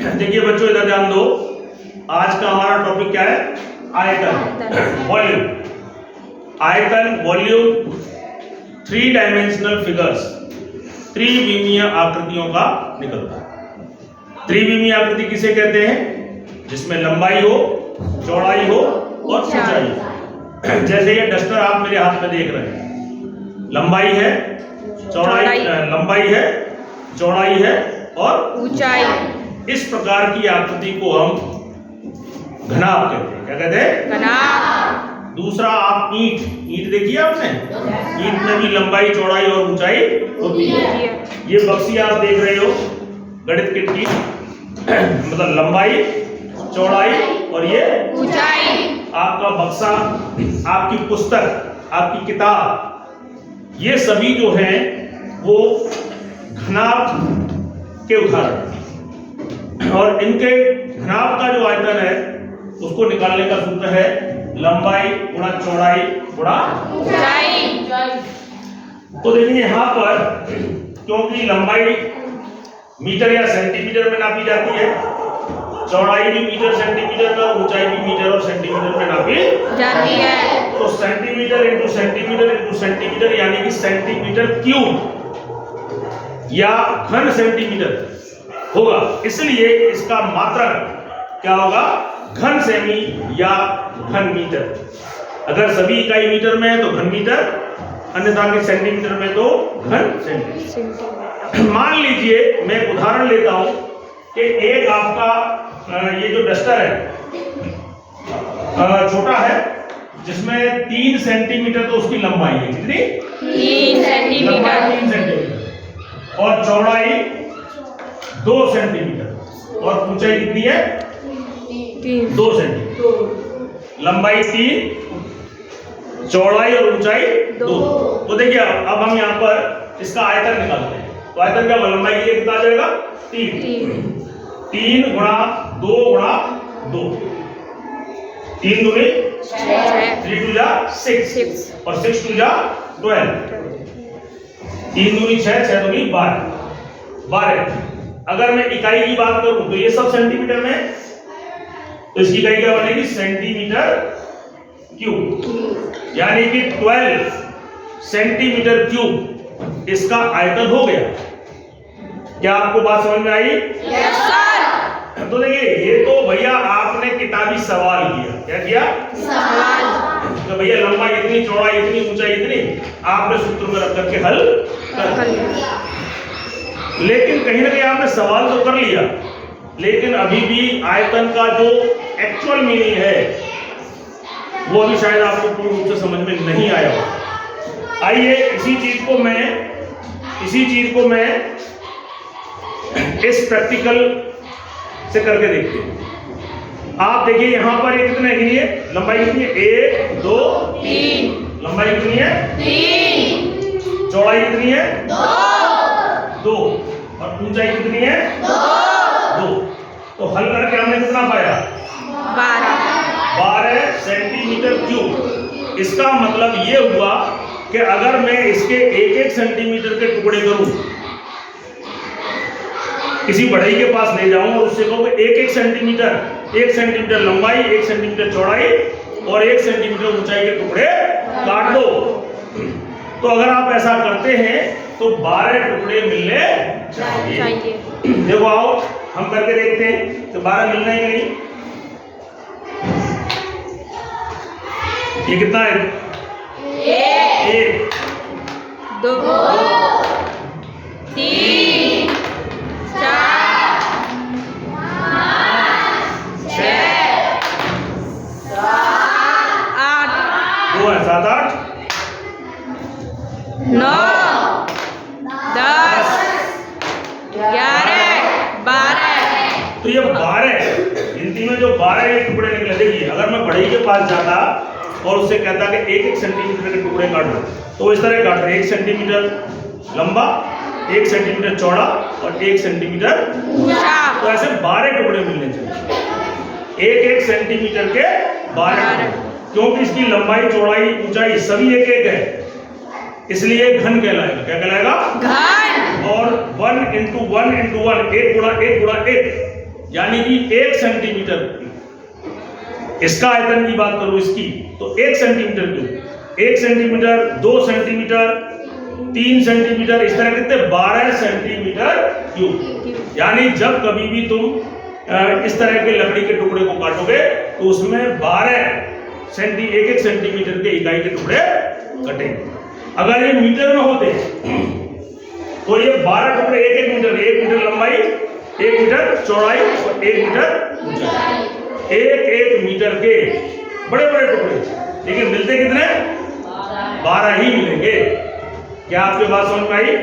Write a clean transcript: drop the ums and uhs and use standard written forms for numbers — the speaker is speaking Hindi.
देखिए बच्चों, इधर ध्यान दो। आज का हमारा टॉपिक क्या है? आयतन, वॉल्यूम। आयतन, वॉल्यूम, थ्री डायमेंशनल फिगर्स, त्रिविमीय आकृतियों का निकलता है। त्रिविमीय आकृति किसे कहते हैं? जिसमें लंबाई हो, चौड़ाई हो और ऊंचाई हो। जैसे ये डस्टर आप मेरे हाथ में देख रहे हैं, लंबाई है, लंबाई है, चौड़ाई है और ऊंचाई। इस प्रकार की आकृति को हम घनाभ कहते हैं। क्या कहते हैं? घनाभ। दूसरा, आप ईंट देखिए आपने, ईंट में भी लंबाई, चौड़ाई और ऊंचाई होती है। ये बक्सी आप देख रहे हो, गणित किट की, मतलब लंबाई, चौड़ाई और ये ऊंचाई। आपका बक्सा, आपकी पुस्तक, आपकी किताब, ये सभी जो हैं वो घनाभ के उदाहरण। और इनके घनाभ का जो आयतन है उसको निकालने का सूत्र है लंबाई गुणा चौड़ाई गुणा ऊंचाई। तो देखिए यहाँ पर, क्योंकि लंबाई मीटर या सेंटीमीटर में नापी जाती है, चौड़ाई भी मीटर सेंटीमीटर में, ऊंचाई भी मीटर और सेंटीमीटर में नापी जाती है। तो centimetre into centimetre into centimetre, यानी कि सेंटीमीटर क्यूब या घन सेंटीमीटर होगा। इसलिए इसका मात्रक क्या होगा? घन सेमी या घन मीटर। अगर सभी इकाई मीटर में है तो घन मीटर, अन्यथा के सेंटीमीटर में तो घन सेंटीमीटर। मान लीजिए मैं एक उदाहरण लेता हूं कि एक आपका ये जो डस्टर है छोटा है, जिसमें 3 सेंटीमीटर तो उसकी लंबाई है। कितनी? 3 सेंटीमीटर। लंबाई 3 सेंटीमीटर और चौड़ाई 2 सेंटीमीटर और ऊंचाई कितनी है? 2 सेंटीमीटर। लंबाई 3, चौड़ाई और ऊंचाई 2। तो देखिए अब हम यहाँ पर इसका आयतन निकालते हैं। तो आयतन क्या? लंबाई के लिए कितना आ जाएगा? 3 गुणा 2 गुणा 2, 3 दूनी 6, 3 2 जा 6 और 6 2 जा 12, 3 दूनी 6, 6 दूनी 12। अगर मैं इकाई की बात करूं तो ये सब सेंटीमीटर में, तो इसकी इकाई क्या बनेगी? सेंटीमीटर क्यूब, यानी कि 12 सेंटीमीटर क्यूब इसका आयतन हो गया। क्या आपको बात समझ में आई? Yes sir. तो देखिए, ये तो भैया आपने किताबी सवाल किया। क्या किया? सवाल। तो भैया लंबाई इतनी, चौड़ाई इतनी, ऊंचाई इतनी, आपने सूत्र में रख करके हल कर लिया। लेकिन कहीं ना कहीं आपने सवाल तो कर लिया, लेकिन अभी भी आयतन का जो एक्चुअल मीनिंग है वो अभी शायद आपको पूर्ण रूप से समझ में नहीं आया हो। आइए इसी चीज को मैं इस प्रैक्टिकल से करके देखते हैं। आप देखिए यहाँ पर ये कितने गिनिए, लंबाई कितनी है? 1 2 3। लंबाई कितनी है? 3। चौड़ाई कितनी है? 2 और ऊंचाई कितनी है? 2। तो हल करके हमने कितना पाया? 12 सेंटीमीटर क्यूब। इसका मतलब ये हुआ कि अगर मैं इसके 1-1 सेंटीमीटर के टुकड़े करूं, किसी बढ़ई के पास ले जाऊं और उससे कहूं 1-1 सेंटीमीटर, 1 सेंटीमीटर लंबाई, 1 सेंटीमीटर चौड़ाई और 1 सेंटीमीटर ऊंचाई के टुकड़े काट दो, तो अगर आप ऐसा करते हैं तो 12 टुकड़े मिलने चाहिए। देखो आओ हम करके देखते हैं, तो 12 मिलना ही नहीं। ये कितना है? 1 2 3 4 5 6 7 8 2 7 8 9 10 11 12। तो ये 12 गिनती में जो 12 ये टुकड़े निकले। देखिए अगर मैं बढ़ई के पास जाता और उससे कहता कि 1-1 सेंटीमीटर के टुकड़े काट दो, तो इस तरह काट रहे 1 सेंटीमीटर लंबा, 1 सेंटीमीटर चौड़ा और 1 सेंटीमीटर ऊंचा। तो ऐसे 12 टुकड़े मिलने चाहिए, 1-1 सेंटीमीटर के 12, क्योंकि इसकी लंबाई, चौड़ाई, ऊंचाई सभी 1-1 है, इसलिए घन कहलाएगा। क्या कहलाएगा? घन। और 1 × 1 × 1, 1 गुणा 1 गुणा 1, यानी कि 1 सेंटीमीटर। इसका आयतन की बात करूं इसकी, तो 1 centimetre cube, 1 centimetre, 2 centimetre, 3 centimetre, इस तरह कितने 12 सेंटीमीटर क्यूब। यानी जब कभी भी तुम इस तरह के लकड़ी के टुकड़े को काटोगे तो उसमें 12 एक सेंटीमीटर के इकाई के टुकड़े कटेंगे। अगर ये मीटर में होते तो ये 12 टुकड़े 1 मीटर, 1 मीटर लंबाई, 1 मीटर चौड़ाई और 1 मीटर ऊंचाई, 1 मीटर के बड़े बड़े टुकड़े, लेकिन मिलते कितने 12 ही मिलेंगे। क्या आपके बात समझ में आई?